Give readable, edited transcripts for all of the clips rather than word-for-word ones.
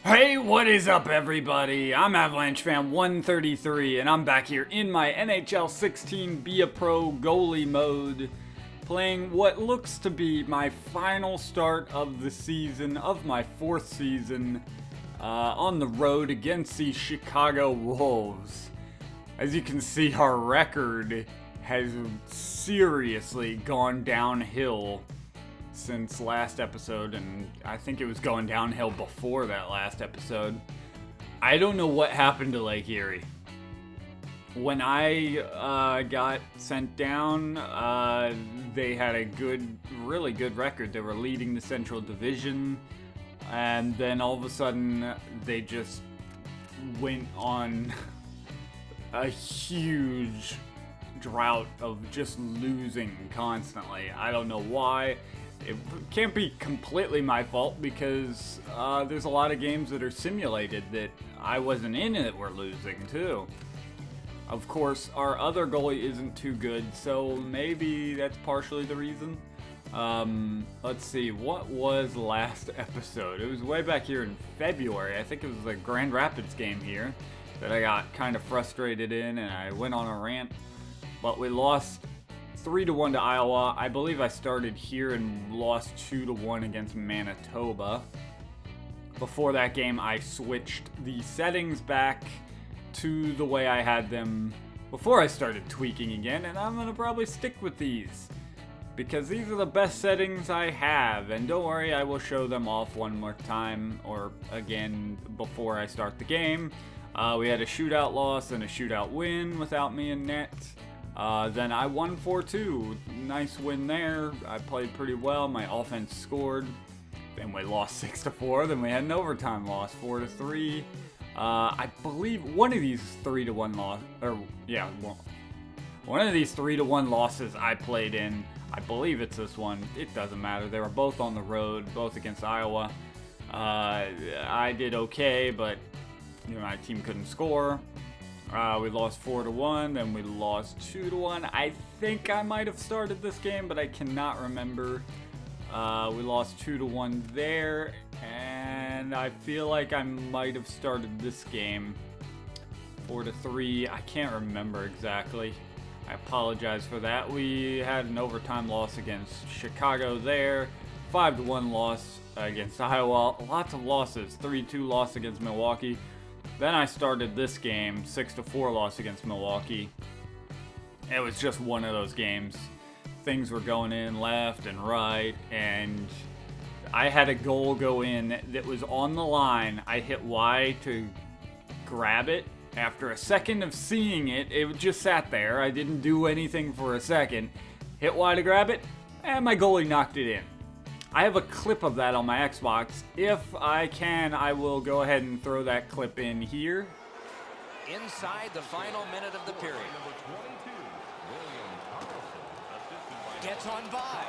Hey, what is up, everybody? I'm Avalanche Fan 133, and I'm back here in my NHL 16 Be a Pro goalie mode, playing what looks to be my final start of the season, of my fourth season, on the road against the Chicago Wolves. As you can see, our record has seriously gone downhill since last episode, and I think it was going downhill before that last episode. I don't know what happened to Lake Erie. When I got sent down, they had a really good record. They were leading the Central Division, and then all of a sudden they just went on a huge drought of just losing constantly. I don't know why. It can't be completely my fault because there's a lot of games that are simulated that I wasn't in that we're losing too. Of course, our other goalie isn't too good, so maybe that's partially the reason. Let's see, what was last episode? It was way back here in February. I think it was the Grand Rapids game here that I got kind of frustrated in and I went on a rant. But we lost 3-1 to Iowa. I believe I started here and lost 2-1 against Manitoba. Before that game, I switched the settings back to the way I had them before I started tweaking again, and I'm gonna probably stick with these because these are the best settings I have. And don't worry, I will show them off one more time or again before I start the game. We had a shootout loss and a shootout win without me in net. Then I won 4-2. Nice win there. I played pretty well. My offense scored. Then we lost 6-4. Then we had an overtime loss, 4-3. I believe one of these 3-1 loss, one of these 3-1 losses I played in. I believe it's this one. It doesn't matter. They were both on the road, both against Iowa. I did okay, but my team couldn't score. We lost 4-1, then we lost 2-1. I think I might have started this game, but I cannot remember. We lost 2-1 there, and I feel like I might have started this game 4-3. I can't remember exactly. I apologize for that. We had an overtime loss against Chicago there, 5-1 loss against Iowa. Lots of losses. 3-2 loss against Milwaukee. Then I started this game, 6-4 loss against Milwaukee. It was just one of those games. Things were going in left and right, and I had a goal go in that was on the line. I hit Y to grab it. After a second of seeing it, it just sat there. I didn't do anything for a second. Hit Y to grab it, and my goalie knocked it in. I have a clip of that on my Xbox. If I can, I will go ahead and throw that clip in here. Inside the final minute of the period. Gets on by.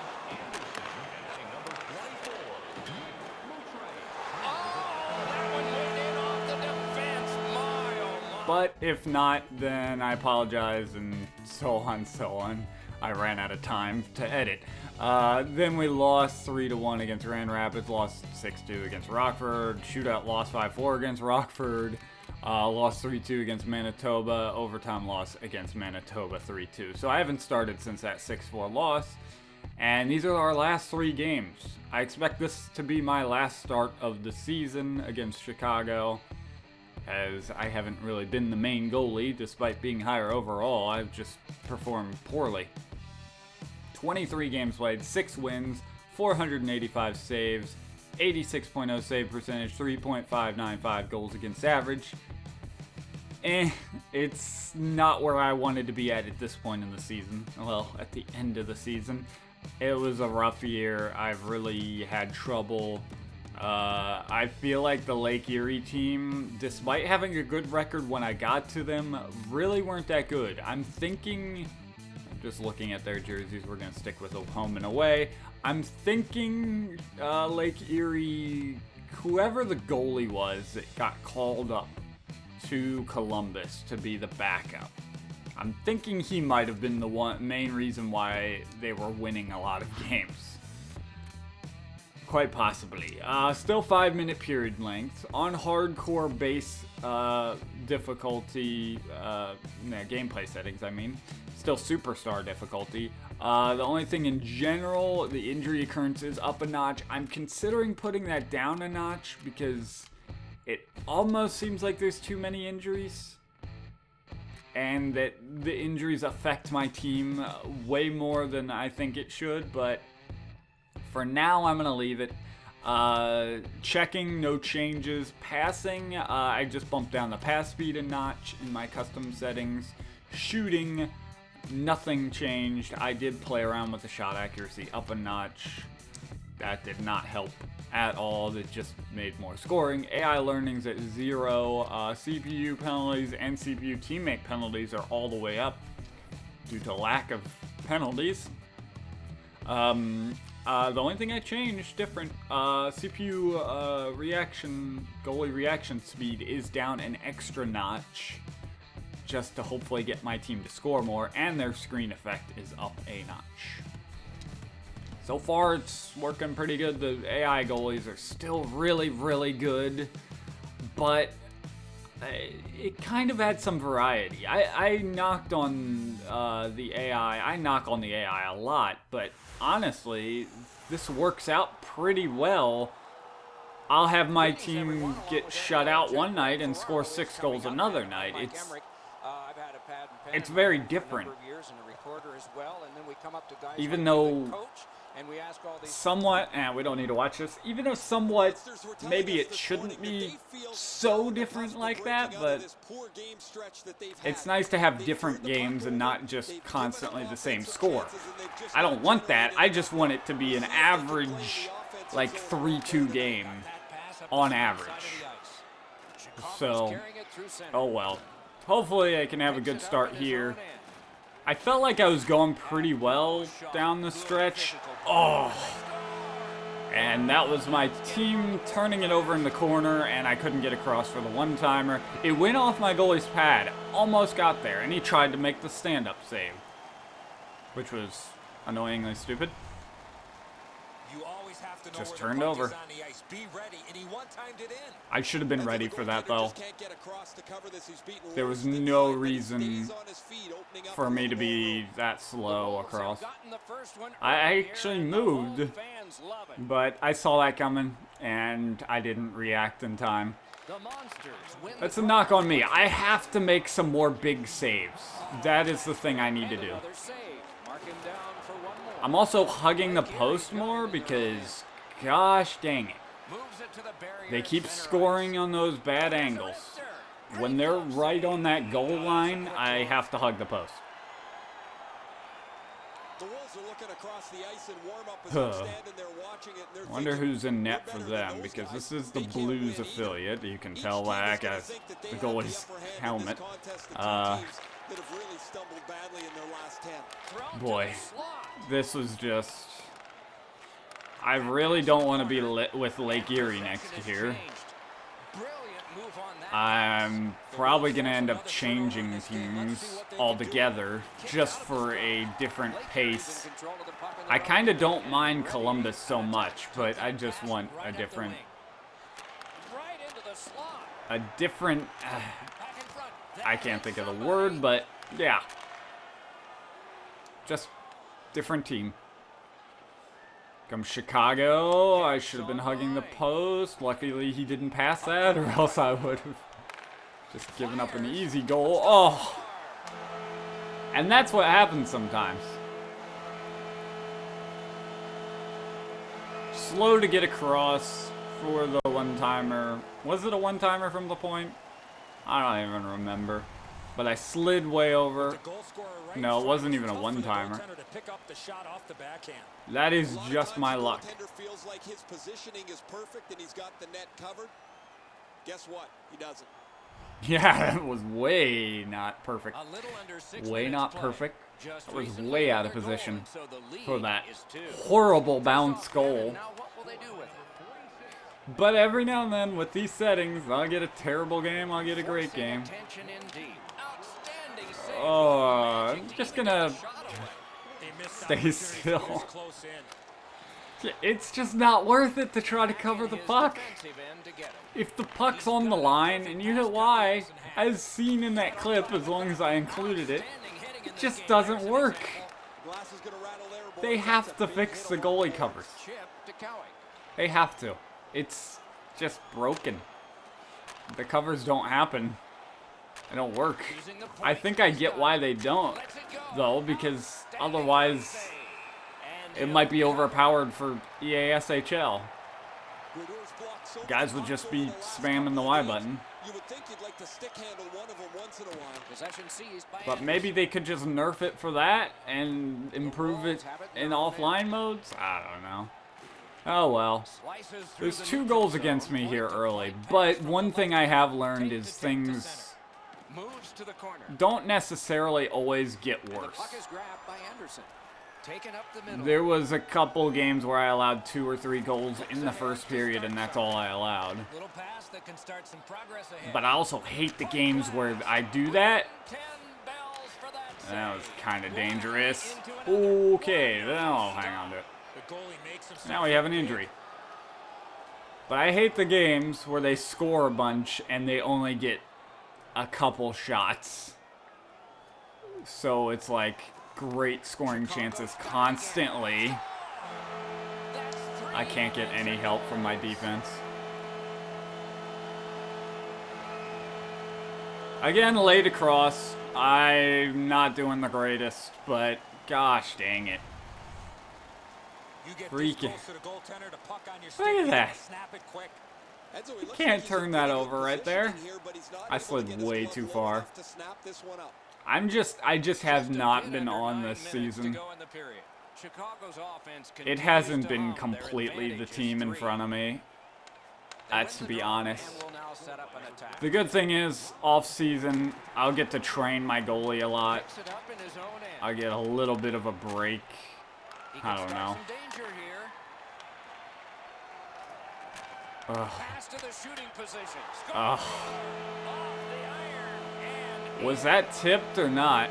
Oh, that one went in off the defense. My, oh my. But if not, then I apologize and so on. I ran out of time to edit. Then we lost 3-1 against Grand Rapids, lost 6-2 against Rockford, shootout loss 5-4 against Rockford, lost 3-2 against Manitoba, overtime loss against Manitoba 3-2. So I haven't started since that 6-4 loss, and these are our last three games. I expect this to be my last start of the season against Chicago, as I haven't really been the main goalie. Despite being higher overall, I've just performed poorly. 23 games played, 6 wins, 485 saves, 86.0 save percentage, 3.595 goals against average. It's not where I wanted to be at this point in the season. Well, at the end of the season. It was a rough year. I've really had trouble. I feel like the Lake Erie team, despite having a good record when I got to them, really weren't that good. I'm thinking... Just looking at their jerseys, we're going to stick with home and away. I'm thinking Lake Erie, whoever the goalie was that got called up to Columbus to be the backup, I'm thinking he might have been the main reason why they were winning a lot of games. Quite possibly. Still 5-minute period length. On hardcore base difficulty, gameplay settings, I mean. Still superstar difficulty. The only thing in general, the injury occurrence is up a notch. I'm considering putting that down a notch because it almost seems like there's too many injuries. And that the injuries affect my team way more than I think it should, but for now, I'm going to leave it. Checking, no changes. Passing, I just bumped down the pass speed a notch in my custom settings. Shooting, nothing changed. I did play around with the shot accuracy up a notch. That did not help at all. It just made more scoring. AI learning's at 0. CPU penalties and CPU teammate penalties are all the way up due to lack of penalties. The only thing I changed different, CPU goalie reaction speed is down an extra notch just to hopefully get my team to score more, and their screen effect is up a notch. So far, it's working pretty good. The AI goalies are still really, really good, but it kind of had some variety. I knocked on the AI. I knock on the AI a lot, but honestly, this works out pretty well. I'll have my team get shut out one night and score 6 goals another night. It's very different. Even though somewhat, we don't need to watch this, even though somewhat, maybe it shouldn't be so different like that, but it's nice to have different games and not just constantly the same score. I don't want that. I just want it to be an average, like 3-2 game on average. So, oh well. Hopefully I can have a good start here. I felt like I was going pretty well down the stretch. Oh! And that was my team turning it over in the corner, and I couldn't get across for the one-timer. It went off my goalie's pad, almost got there, and he tried to make the stand-up save, which was annoyingly stupid. Just turned over. I should have been ready for that, though. There was no reason for me to be that slow across. I actually moved, but I saw that coming, and I didn't react in time. That's a knock on me. I have to make some more big saves. That is the thing I need to do. I'm also hugging the post more because, gosh dang it, they keep scoring on those bad angles. When they're right on that goal line, I have to hug the post. Wonder who's in net for them, because this is the Blues affiliate. You can tell that as the goalie's helmet. Boy, this was just... I really don't want to be lit with Lake Erie next year. I'm probably going to end up changing teams altogether just for a different pace. I kind of don't mind Columbus so much, but I just want a different... I can't think of the word, but yeah. Just different team. Come Chicago. I should have been hugging the post. Luckily he didn't pass that, or else I would have just given up an easy goal. Oh! And that's what happens sometimes. Slow to get across for the one-timer. Was it a one-timer from the point? I don't even remember. But I slid way over. No, it wasn't even a one-timer. That is just my luck. Feels like his positioning is perfect and he's got the net covered. Guess what? He doesn't. Yeah, it was way not perfect. Way not perfect. It was way out of position for that horrible bounce goal. But every now and then, with these settings, I'll get a terrible game, I'll get a great game. Oh, I'm just gonna stay still. It's just not worth it to try to cover the puck. If the puck's on the line, and you know why, as seen in that clip, as long as I included it, it just doesn't work. They have to fix the goalie covers. They have to. It's just broken. The covers don't happen. They don't work. I think I get why they don't, though, because otherwise it might be overpowered for EASHL. Guys would just be spamming the Y button. But maybe they could just nerf it for that and improve it in offline modes? I don't know. Oh well. There's 2 goals against me here early, but one thing I have learned is things don't necessarily always get worse. There was a couple games where I allowed 2 or 3 goals in the first period, and that's all I allowed. But I also hate the games where I do that. That was kind of dangerous. Okay, then I'll hang on to it. Now we have an injury. But I hate the games where they score a bunch and they only get a couple shots. So it's like great scoring chances constantly. I can't get any help from my defense. Again, laid across. I'm not doing the greatest, but gosh dang it. Freaking. Look at that. You can't turn that over right there. I slid way too far. I just have not been on this season. It hasn't been completely the team in front of me. That's to be honest. The good thing is, off season, I'll get to train my goalie a lot. I'll get a little bit of a break. I don't know. Ugh. Ugh. Was that tipped or not?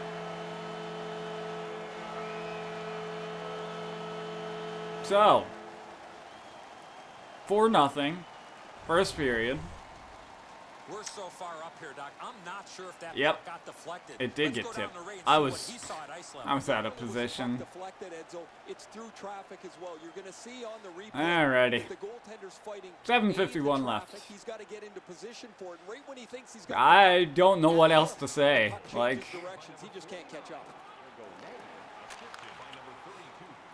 So, 4-0, first period. We're so far up here, Doc. I'm not sure if that got deflected. It did get tipped. I was out of position. Alrighty. 7:51 left. I don't know what else to say. Like,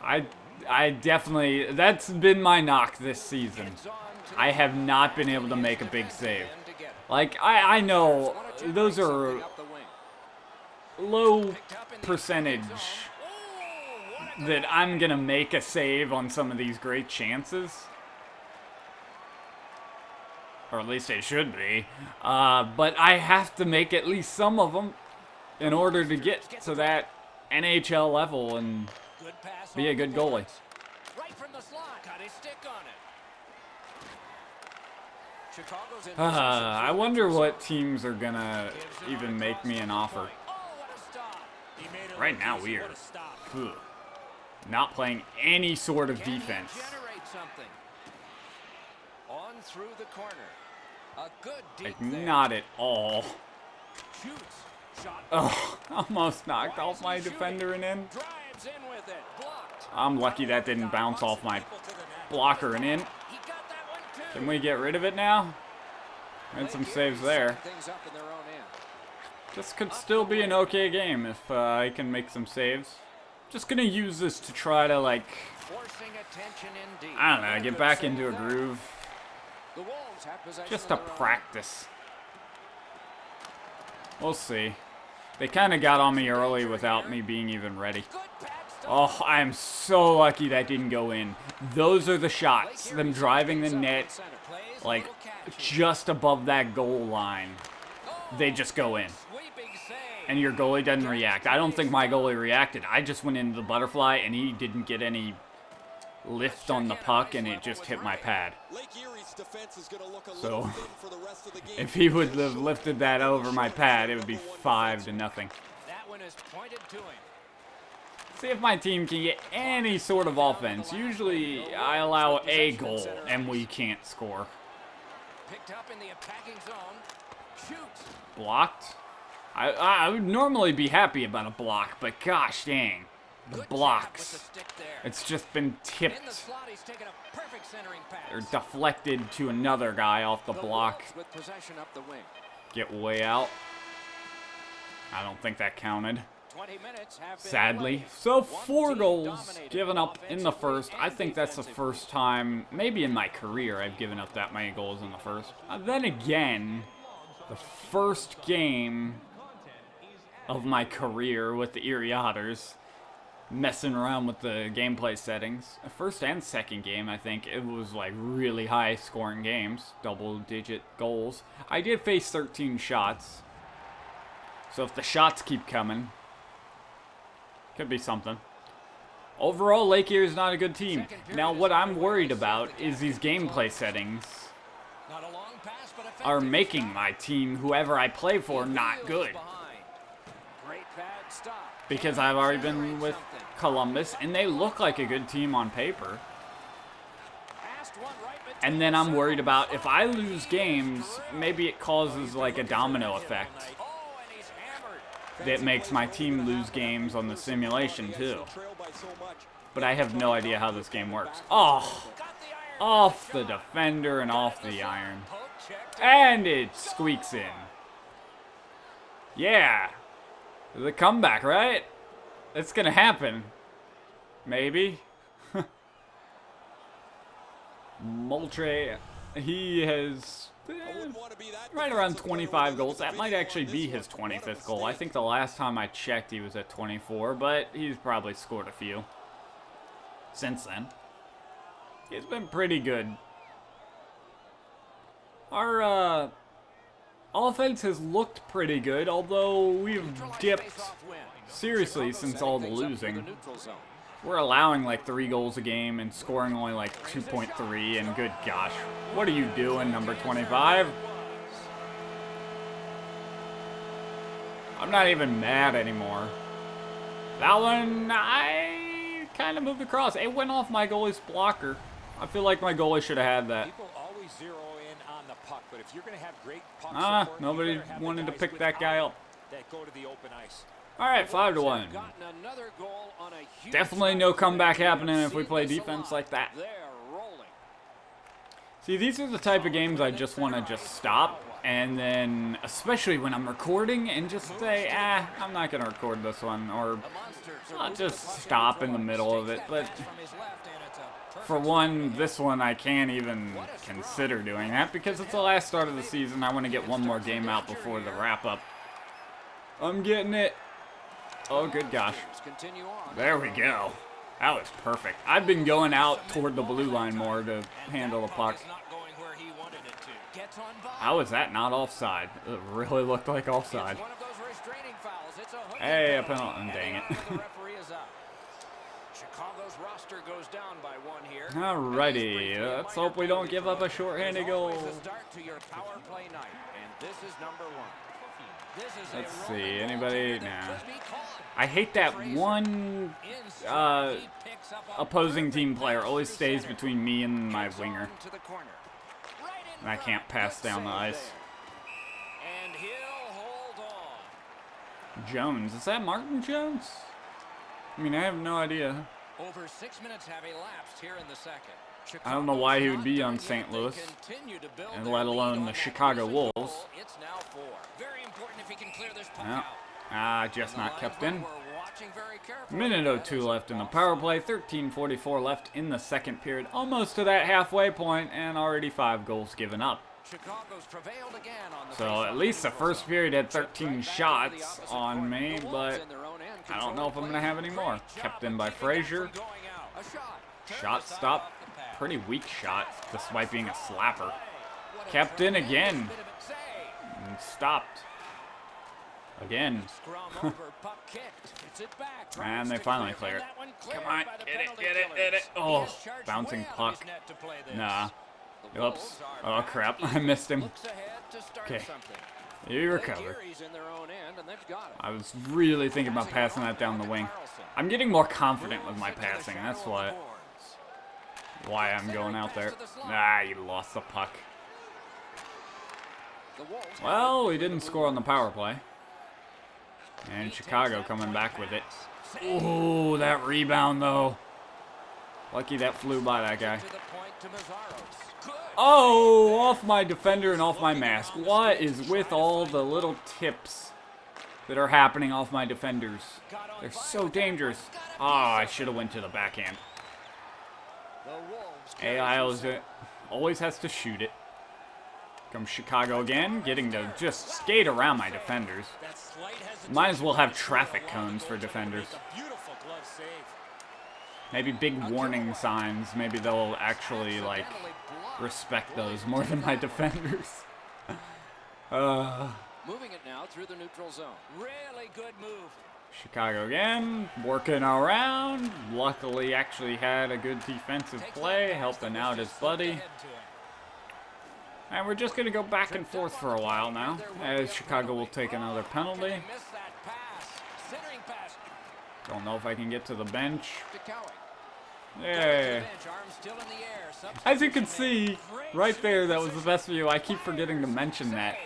I definitely, that's been my knock this season. I have not been able to make a big save. Like, I know those are low percentage that I'm going to make a save on some of these great chances. Or at least it should be. But I have to make at least some of them in order to get to that NHL level and be a good goalie. I wonder what teams are gonna even make me an offer. Right now we are not playing any sort of defense. Like, not at all. Oh, almost knocked off my defender and in. I'm lucky that didn't bounce off my blocker and in. Can we get rid of it now? Made some saves there. This could still be an okay game if I can make some saves. Just gonna use this to try to, like, I don't know, get back into a groove. Just to practice. We'll see. They kind of got on me early without me being even ready. Oh, I am so lucky that didn't go in. Those are the shots. Them driving the net, like, just above that goal line. They just go in. And your goalie doesn't react. I don't think my goalie reacted. I just went into the butterfly, and he didn't get any lift on the puck, and it just hit my pad. So, if he would have lifted that over my pad, it would be 5-0. See if my team can get any sort of offense. Usually I allow a goal and we can't score. Picked up in the attacking zone. Shoots. Blocked. I would normally be happy about a block, but gosh dang. The blocks. It's just been In the tipped slot, he's taken a perfect centering pass. or deflected to another guy off the block. Wolves with possession up the wing. Get way out. I don't think that counted. 20 minutes have been Sadly. played. So One 4 team goals dominated given up in the first. offensively I think that's the and first time, maybe in my career, I've given up that many goals in the first. Then again, the first game of my career with the Erie Otters, messing around with the gameplay settings. The first and second game, I think it was like really high scoring games, double-digit goals. I did face 13 shots, so if the shots keep coming, could be something. Overall, Lake Erie is not a good team. Now, what I'm worried about is these gameplay settings Not a long pass, but effective. are making my team, whoever I play for, not good. Great pad stop. Because I've already been with Columbus, and they look like a good team on paper. Passed one right between And then I'm the worried circles. about if I lose games, maybe it causes like a domino effect Oh, and he's hammered. that makes my team lose games on the simulation too. Trail by so much. But I have no idea how this game works. Oh, Got the iron. off the defender and off the iron. Poke check. And it squeaks in. Yeah. The comeback, right? It's gonna happen. Maybe. Moultrie, he has Wouldn't want to be that right around defensive player 25 with goals. the That might video actually on be this his one. What a 25th goal. I mistake. think the last time I checked he was at 24, but he's probably scored a few since then. He's been pretty good. Our offense has looked pretty good, although we've dipped seriously since all the losing. We're allowing like 3 goals a game and scoring only like 2.3, and good gosh. What are you doing, number 25? I'm not even mad anymore. That one, I kind of moved across. It went off my goalie's blocker. I feel like my goalie should have had that. People always zero in on the puck, but if you're going to have great puck support, Nobody you better have the wanted to guys pick that guy without up. that go to the open ice. All right, 5-1. Gotten another goal on a huge Definitely no comeback happening if we play defense like that. They're rolling. See, these are the type of games I just want to just stop, and then, especially when I'm recording, and just say, I'm not going to record this one, or I'll just stop in the middle of it. But From his left, and it's a for one, this one I can't even consider doing that because it's the last start of the season. I want to get one more game out before the wrap-up. I'm getting it. Oh, good gosh. continue on. There we go. That was perfect. I've been going out toward the blue line more to handle the puck. It's not going where he wanted it to. Gets on by. How is that not offside? It really looked like offside. It's one of those restraining fouls. It's a hooking Hey, a penalty. penalty. Dang it. And the referee is up. Chicago's roster goes down by 1 here. Alrighty, let's hope we don't give up a shorthanded goal. Always a start to your power play night, and this is number 1. This is Let's a see, rolling goal anybody? that Nah. could be caught. I hate that one Inside, he picks up a opposing team perfect player pass always to stays center. between me and my Gets winger. on to the corner. Right in And I can't front. pass Good down the save ice. there. And he'll hold on. Jones, is that Martin Jones? I mean, I have no idea. Over 6 minutes have elapsed here in the second. I don't know why he would Chicago's be not on done St. yet. They Louis, continue to build and their let lead alone on the that Chicago recent Wolves. goal. It's now 4. Very important if he can clear this puck Yeah. out. Just The not kept linesmen in. were watching very carefully. Minute 02 left in the power play, 13:44 left in the second period. Almost to that halfway point, and already 5 goals given up. Chicago's prevailed again on the So faceoff at least the neutral first zone. period had Chipped 13 right back into the shots opposite on corner. me, The Wolves but in their own end I don't control know if I'm the going to have play. any more. Great Kept job in of by keeping that Frazier. from going out. A shot. Turned Shot aside stop. off the pad. Pretty weak shot, despite being a slapper. What a Kept in tremendous again. bit of a save. And stopped. Again. Scrum over, puck kicked. Gets it back. And Tries they to finally clear, clear it. and that one cleared Come on, by the get it, penalty get it, killers. get it. He Oh, is charged bouncing way out of his puck. net to play this. Nah. The Oops. Wolves are Oh back crap, I even. missed him. Looks ahead to start Okay. something. You recover. I was really thinking about passing that down the wing. I'm getting more confident with my passing. That's why I'm going out there. Ah, you lost the puck. Well, we didn't score on the power play. And Chicago coming back with it. Oh, that rebound, though. Lucky that flew by that guy. Oh, off my defender and off my mask. What is with all the little tips that are happening off my defenders? They're so dangerous. Ah, I should have went to the backhand. AI always has to shoot it. Comes Chicago again, getting to just skate around my defenders. Might as well have traffic cones for defenders. Maybe big warning signs. Maybe they'll actually, like, respect those more than my defenders. Moving it now through the neutral zone. Really good move. Chicago again, working around. Luckily, actually had a good defensive play, helping out his buddy. And we're just going to go back and forth for a while now, as Chicago will take another penalty. Don't know if I can get to the bench. Yeah. As you can see, right there, that was the best view. I keep forgetting to mention that.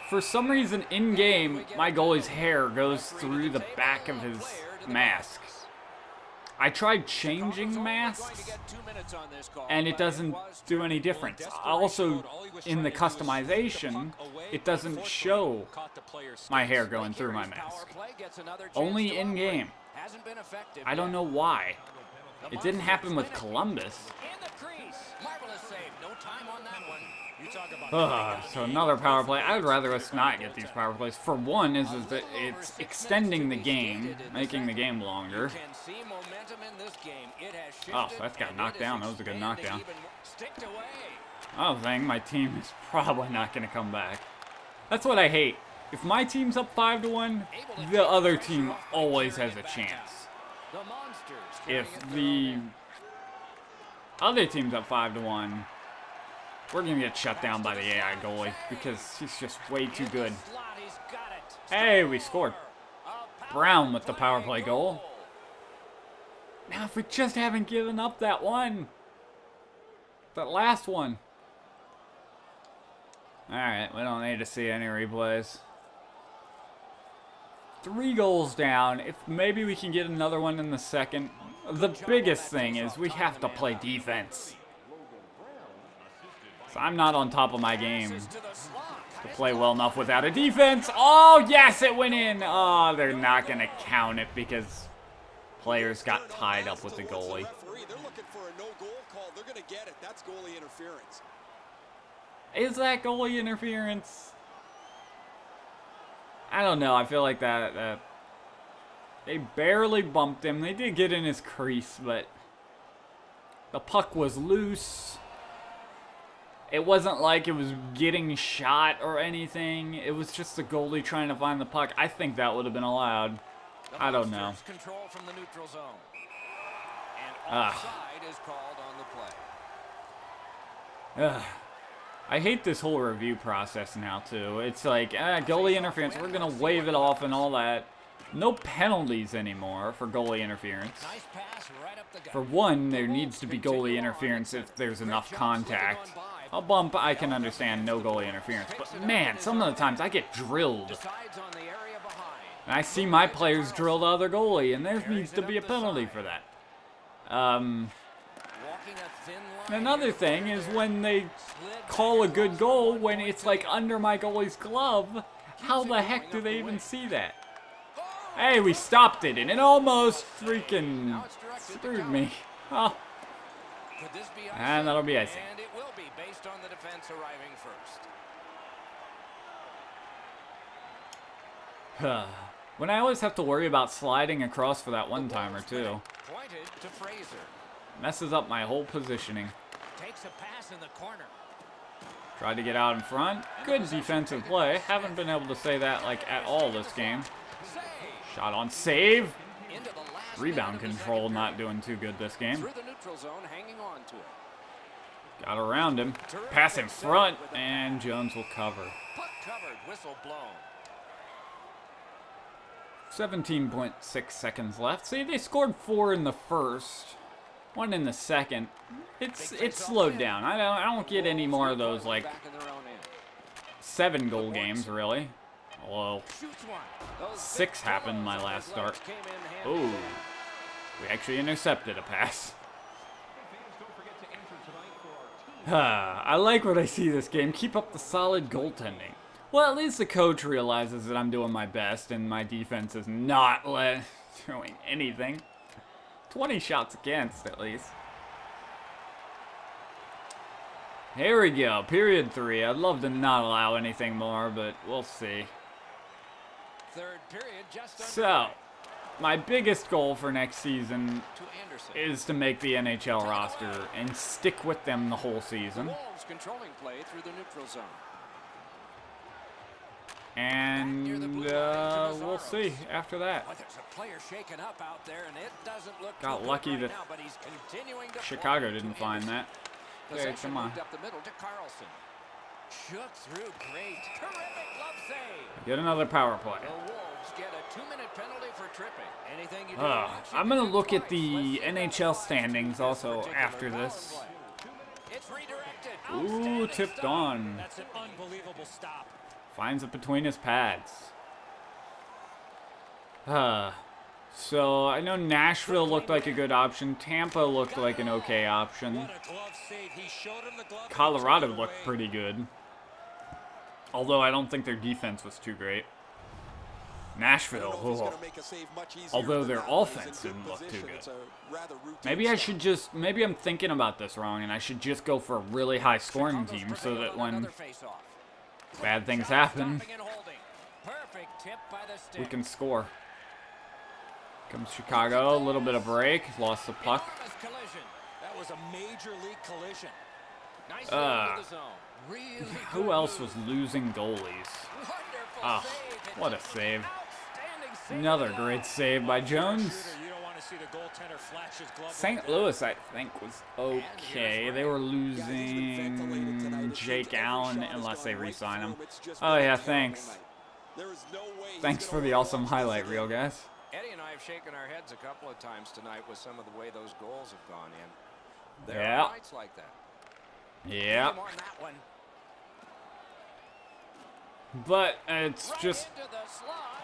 For some reason, in-game, my goalie's hair goes through the back of his mask. I tried changing masks, and it doesn't do any difference. Also, in the customization, it doesn't show my hair going through my mask. Only in-game. I don't know why. It didn't happen with Columbus. So another power play. I would rather us not get these power plays. For one, is that it's extending the game, making the game longer. Oh, that got knocked down. That was a good knockdown. Oh, thing, my team is probably not going to come back. That's what I hate. If my team's up 5-1, the other team always has a chance. If the other team's up 5-1, we're going to get shut down by the AI goalie because he's just way too good. Hey, we scored. Brown with the power play goal. Now, if we just haven't given up that one. That last one. Alright, we don't need to see any replays. 3 goals down. If maybe we can get another one in the second. The biggest thing is we have to play defense. So I'm not on top of my game to play well enough without a defense. Oh, yes, it went in. Oh, they're not going to count it because players got tied up with the goalie. They're looking for a no-goal call. They're going to get it. That's goalie interference. Is that goalie interference? I don't know. I feel like that they barely bumped him. They did get in his crease, but the puck was loose. It wasn't like it was getting shot or anything. It was just the goalie trying to find the puck. I think that would have been allowed. I don't know. Control from the neutral zone. And offside is called on the play. I hate this whole review process now, too. It's like, goalie interference, we're going to wave it off and all that. No penalties anymore for goalie interference. For one, there needs to be goalie interference if there's enough contact. A bump, I can understand, no goalie interference. But man, some of the times I get drilled. And I see my players drill the other goalie, and there needs to be a penalty for that. Another thing is when they call a good goal when it's like under my goalie's glove, how the heck do they even see that? Hey, we stopped it, and it almost freaking screwed me. Oh. And that'll be icing. And it will be based on the defense arriving first. When I always have to worry about sliding across for that one-timer, too. Pointed to Fraser. Messes up my whole positioning. Takes a pass in the corner. Tried to get out in front. Good defensive play. Haven't been able to say that, like, at all this game. Shot on save. Rebound control not doing too good this game. Through the neutral zone, hanging on to it. Got around him. Pass in front, and Jones will cover. Puck covered. Whistle blown. 17.6 seconds left. See, they scored 4 in the first, 1 in the second. It's slowed down. I don't get any more of those like 7-goal games really. Although 6 happened my last start. Oh, we actually intercepted a pass. I like what I see this game. Keep up the solid goaltending. Well, at least the coach realizes that I'm doing my best and my defense is not doing anything. 20 shots against, at least. Here we go, period 3. I'd love to not allow anything more, but we'll see. Third period just So, my biggest goal for next season is to make the NHL roster and stick with them the whole season. Wolves controlling play through the neutral zone. And we'll see after that. Well, there's a player shaken up out there, and it doesn't look Got too lucky good right that now, but he's continuing to Chicago play didn't to find Anderson. that. Okay, come on. Possession moved up the middle to Carlson. Shook through, great, terrific glove save. Get another power play. The Wolves get a 2-minute penalty for tripping. Anything you do, I'm gonna look at the NHL standings also after this. It's redirected. Ooh, tipped on. That's an unbelievable stop. Finds it between his pads. So I know Nashville looked like a good option. Tampa looked like an okay option. What a glove save. He showed him the glove. Colorado looked pretty good. Although I don't think their defense was too great. Nashville, although their offense didn't look too good. Maybe I should just, maybe I'm thinking about this wrong and I should just go for a really high scoring team so that when bad things happen, we can score. Comes Chicago, a little bit of break, lost the puck. That was a major league collision. Who else was losing goalies? Oh, what a save. Another great save by Jones. St. Louis, I think, was okay. They were losing Jake Allen unless they re-sign him. Oh, yeah, thanks. Thanks for the awesome highlight reel, guys. Eddie and I have shaken our heads a couple of times tonight with some of the way those goals have gone in. There are nights like that. Yeah. But it's just,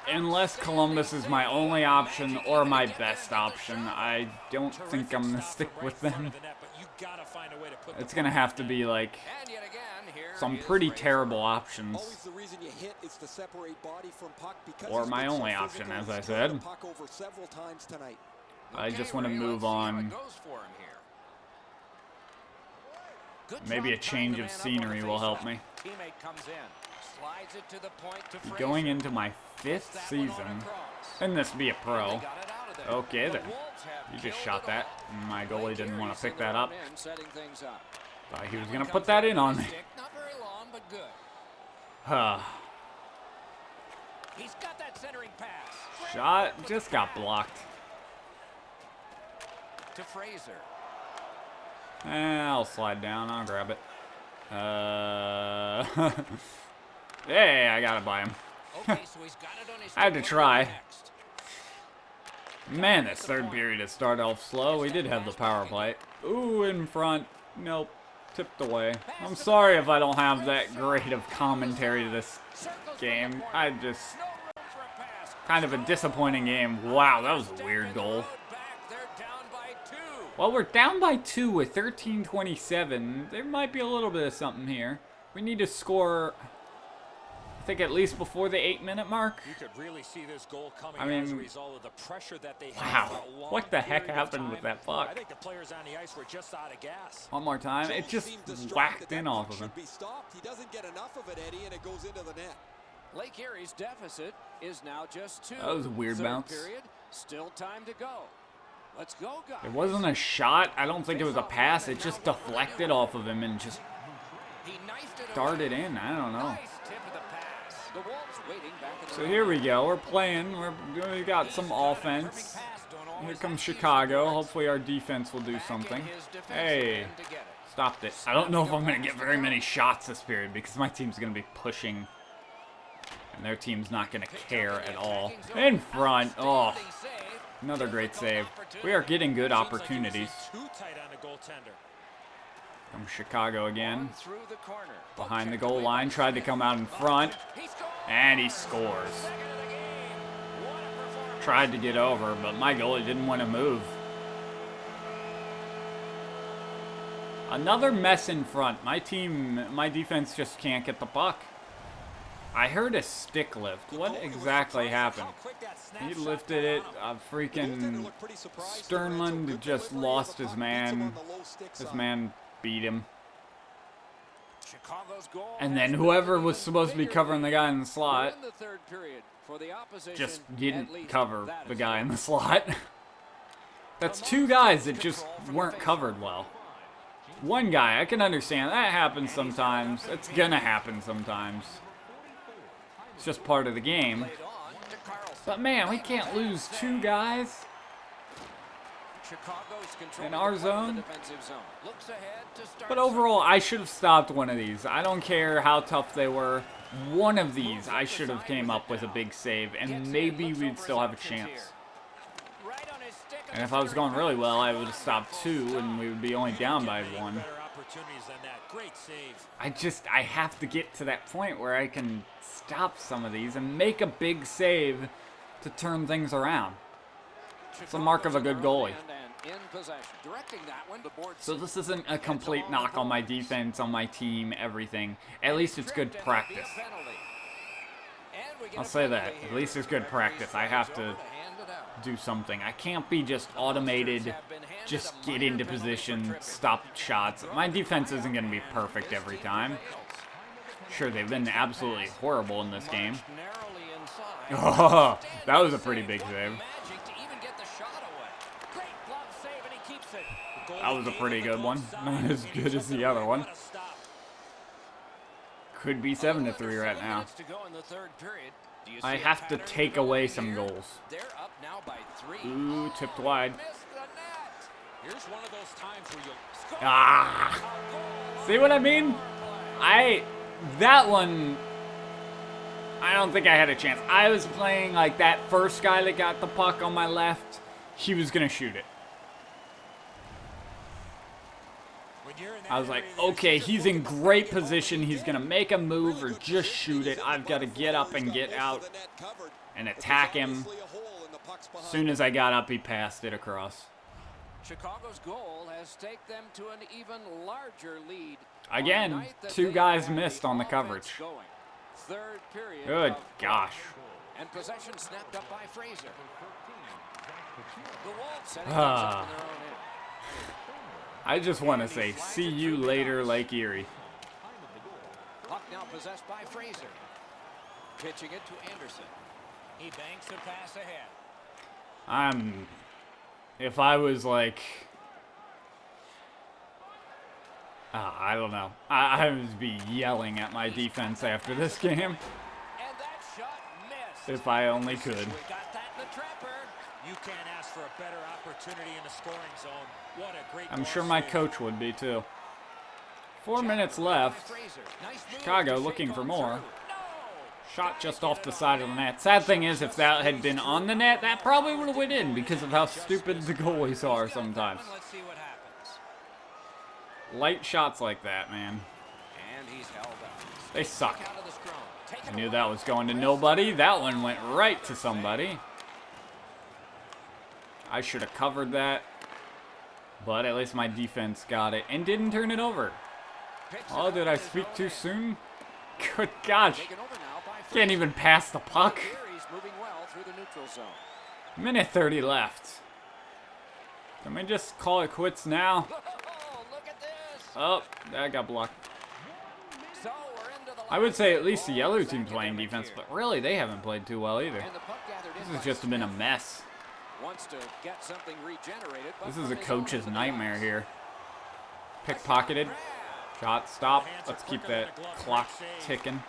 unless Columbus is my only option or my best option, I don't think I'm going to stick with them. It's going to have to be like some pretty terrible options. Or my only option, as I said. I just want to move on. Maybe a change of scenery will help me. Going into my 5th season, and this be a pro. Okay then. You just shot that. My goalie didn't want to pick that up. Thought he was going to put that in on me. Shot just got blocked. To Fraser. I'll slide down. I'll grab it. Hey, I got it by him. I had to try. Man, this third period has started off slow. We did have the power play. Ooh, in front. Nope. Tipped away. I'm sorry if I don't have that great of commentary to this game. I just... kind of a disappointing game. Wow, that was a weird goal. Well, we're down by 2 with 13:27. There might be a little bit of something here. We need to score, I think, at least before the 8-minute mark. You could really see this goal coming as a result of the pressure that they wow, what the heck happened with that puck? I think the players on the ice were just out of gas. One more time, it just whacked in off of him. He doesn't get enough of it, Eddie, and it goes into the net. Lake Erie's deficit is now just 2. That was a weird bounce. Period, still time to go. Let's go, guys. It wasn't a shot. I don't think it was a pass. It just deflected off of him and just darted in. I don't know. So here we go. We're playing. We got some offense. Here comes Chicago. Hopefully our defense will do something. Hey, stopped it. I don't know if I'm going to get very many shots this period because my team's going to be pushing And their team's not going to care at all. In front. Oh, another great save. We are getting good opportunities. From Chicago again. Behind the goal line. Tried to come out in front. And he scores. Tried to get over, but my goalie didn't want to move. Another mess in front. My defense just can't get the puck. I heard a stick lift. What exactly happened? He lifted it. Freaking Sternland just lost his man. His man beat him. And then whoever was supposed to be covering the guy in the slot just didn't cover the guy in the slot. That's two guys that just weren't covered well. One guy, I can understand. That happens sometimes. It's gonna happen sometimes. It's just part of the game. But man, we can't lose two guys in our zone. But overall, I should have stopped one of these. I don't care how tough they were. One of these, I should have came up with a big save, and maybe we'd still have a chance. And if I was going really well, I would have stopped two, and we would be only down by one. I have to get to that point where I can stop some of these and make a big save to turn things around. It's a mark of a good goalie. So this isn't a complete knock on my defense, on my team, everything. At least it's good practice. I'll say that. At least it's good practice. I have to do something. I can't be just automated, just get into position, stop shots. My defense isn't going to be perfect every time. Sure, they've been absolutely horrible in this game. Oh, that was a pretty big save. That was a pretty good one. Not as good as the other one. Could be 7-3 right now. I have to take away some goals. Ooh, tipped wide. Ah! See what I mean? That one, I don't think I had a chance. I was playing like that first guy that got the puck on my left. He was going to shoot it. I was like, okay, he's in great position. He's going to make a move or just shoot it. I've got to get up and get out and attack him. As soon as I got up, he passed it across. Chicago's goal has taken them to an even larger lead. Again, two guys missed on the coverage. Good gosh. And possession snapped up by Fraser. I just want to say, see you later, Lake Erie. Puck now possessed by Fraser. Pitching it to Anderson. He banks a pass ahead. If I was like, I don't know. I would be yelling at my defense after this game. And that shot missed. If I only could. We got that in the trapper. You can't ask for a better opportunity in the scoring zone. What a great I'm sure my coach would be too. 4 minutes left. Chicago looking for more. Shot just off the side of the net. Sad thing is, if that had been on the net, that probably would have went in because of how stupid the goalies are sometimes. Light shots like that, man. They suck. I knew that was going to nobody. That one went right to somebody. I should have covered that. But at least my defense got it and didn't turn it over. Oh, did I speak too soon? Good gosh. Can't even pass the puck. Minute 30 left. Can we just call it quits now? Oh, that got blocked. I would say at least the yellow team's playing defense, but really they haven't played too well either. This has just been a mess. This is a coach's nightmare here. Pickpocketed. Shot, stop. Let's keep that clock ticking.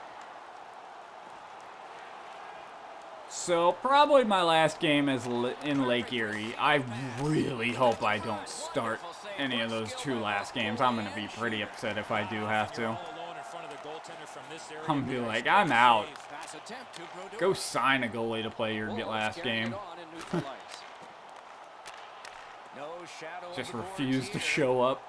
So, probably my last game is in Lake Erie. I really hope I don't start any of those two last games. I'm going to be pretty upset if I do have to. goaltender from this area. I'm gonna be like, I'm out. Pass attempt to Brodeur. Go sign a goalie to play your Wolves last carrying game. it on in neutral ice. No shadow of Just the boards refuse to here. show up.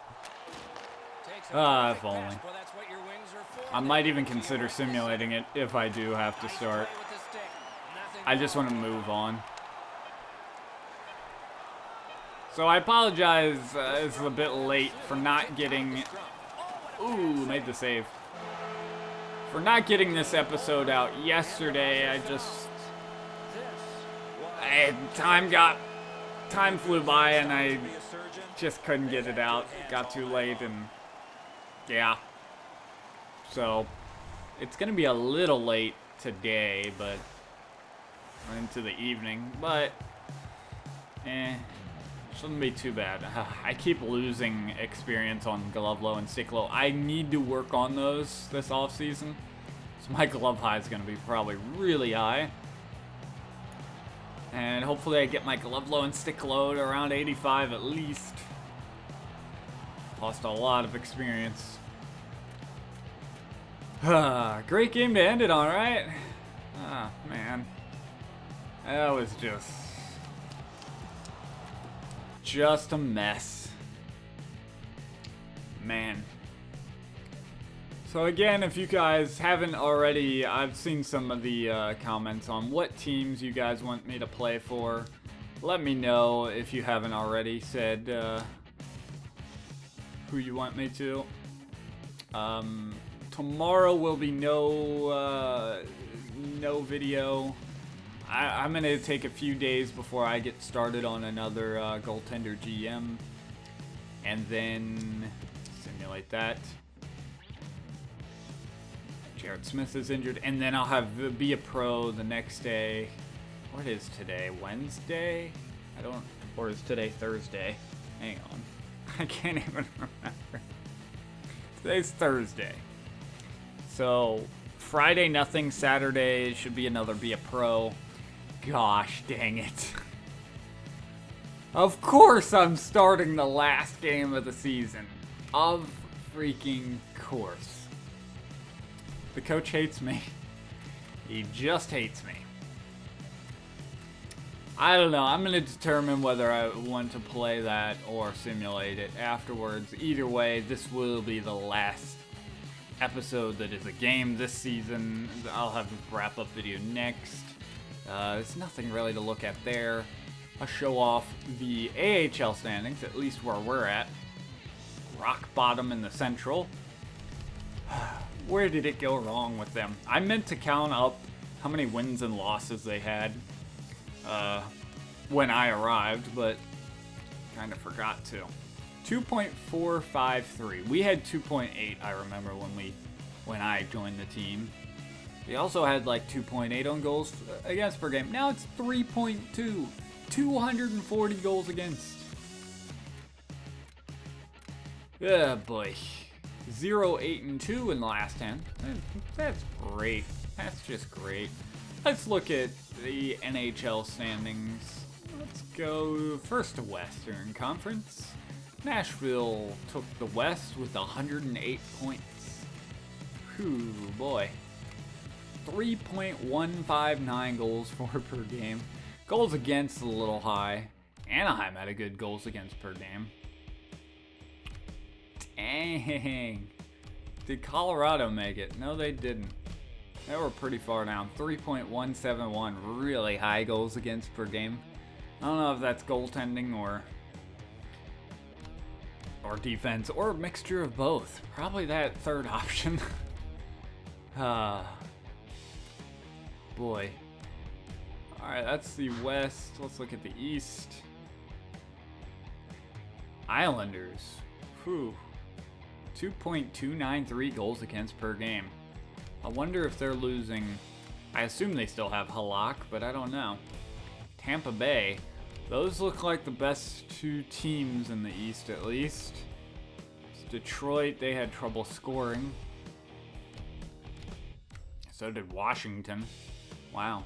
Takes a If perfect only. pass. Well, that's what your wings are for. I might even consider simulating it if I do have to Nice start. play with the stick. Nothing I just wrong want to with move on. So I apologize, it's a bit late for not getting... Ooh, made the save. For not getting this episode out yesterday. Time flew by and I just couldn't get it out. It got too late and yeah. So it's gonna be a little late today, but into the evening, but shouldn't be too bad. I keep losing experience on glove low and stick low. I need to work on those this off season. So my glove high is gonna be probably really high. And hopefully I get my glove low and stick low to around 85 at least. Lost a lot of experience. Great game to end it on, right? Ah, man. That was just a mess. Man. So again, if you guys haven't already, I've seen some of the comments on what teams you guys want me to play for. Let me know if you haven't already said who you want me to. Tomorrow will be no video. I'm gonna take a few days before I get started on another goaltender GM, and then simulate that. Jared Smith is injured, and then I'll have be a pro the next day. What is today? Wednesday? Or is today Thursday? Hang on. I can't even remember. Today's Thursday. So, Friday nothing, Saturday should be another be a pro. Gosh dang it. Of course I'm starting the last game of the season. Of freaking course. The coach hates me. He just hates me. I don't know. I'm going to determine whether I want to play that or simulate it afterwards. Either way, this will be the last episode that is a game this season. I'll have a wrap-up video next. There's nothing really to look at there. I'll show off the AHL standings, at least where we're at. Rock bottom in the Central. Where did it go wrong with them? I meant to count up how many wins and losses they had when I arrived, but kind of forgot to. 2.453. We had 2.8, I remember, when I joined the team. We also had like 2.8 on goals against per game. Now it's 3.2. 240 goals against. Yeah, boy. 0-8-2 in the last 10. That's great. That's just great. Let's look at the NHL standings. Let's go first to Western Conference. Nashville took the West with 108 points. Whew, boy. 3.159 goals for per game. Goals against a little high. Anaheim had a good goals against per game. Dang. Did Colorado make it? No, they didn't. They were pretty far down. 3.171. Really high goals against per game. I don't know if that's goaltending or defense or a mixture of both. Probably that third option. Boy. Alright, that's the West. Let's look at the East. Islanders. Whew. 2.293 goals against per game. I wonder if they're losing. I assume they still have Halak, but I don't know. Tampa Bay. Those look like the best two teams in the East, at least. Detroit, they had trouble scoring. So did Washington. Wow.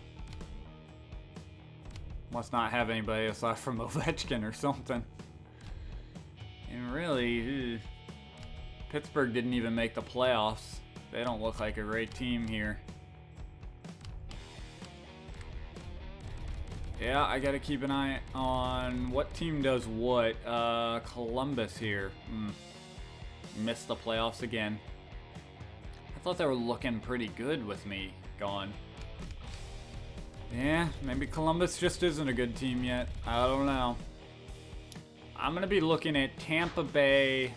Must not have anybody aside from Ovechkin or something. And really, Pittsburgh didn't even make the playoffs. They don't look like a great team here. Yeah, I gotta keep an eye on what team does what. Columbus here. Missed the playoffs again. I thought they were looking pretty good with me gone. Yeah, maybe Columbus just isn't a good team yet. I don't know. I'm gonna be looking at Tampa Bay,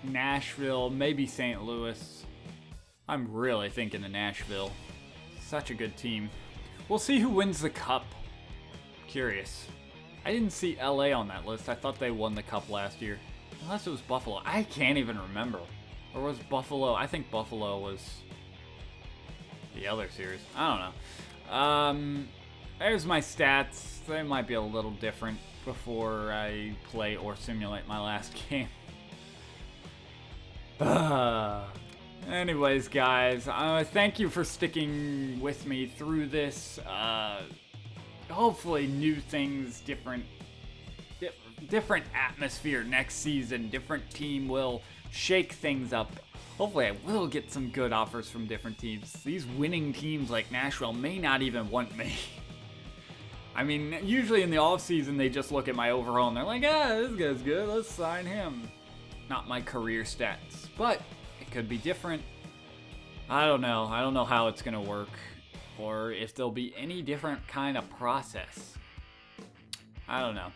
Nashville, maybe St. Louis. I'm really thinking of Nashville. Such a good team. We'll see who wins the cup. Curious. I didn't see LA on that list. I thought they won the cup last year. Unless it was Buffalo. I can't even remember. Or was Buffalo? I think Buffalo was the other series. I don't know. There's my stats. They might be a little different before I play or simulate my last game. Anyways, guys, thank you for sticking with me through this. Hopefully new things, different atmosphere next season. Different team will shake things up. Hopefully I will get some good offers from different teams. These winning teams like Nashville may not even want me. I mean, usually in the offseason they just look at my overall and they're like, this guy's good, let's sign him. Not my career stats, but it could be different. I don't know. I don't know how it's going to work or if there'll be any different kind of process. I don't know.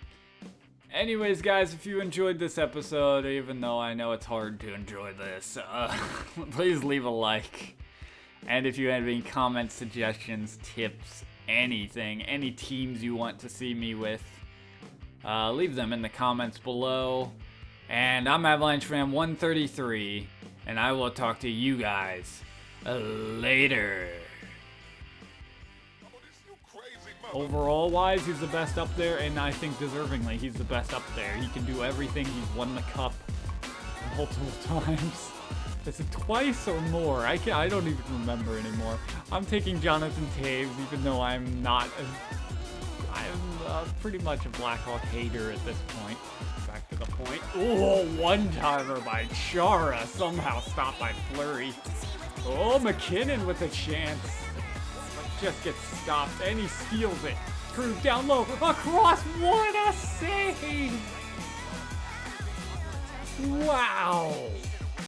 Anyways, guys, if you enjoyed this episode, even though I know it's hard to enjoy this, please leave a like. And if you have any comments, suggestions, tips, anything, any teams you want to see me with, leave them in the comments below. And I'm Avalanche Fan 133, and I will talk to you guys later. Overall wise, he's the best up there, and I think deservingly he's the best up there. He can do everything. He's won the cup multiple times. Is it twice or more? I don't even remember anymore. I'm taking Jonathan Toews, even though I'm not. I'm pretty much a Blackhawk hater at this point. Back to the point. Oh, one-timer by Chara, somehow stopped by Fleury. Oh, McKinnon with a chance. Just gets stopped, and he steals it. Crew down low, across, what a save! Wow!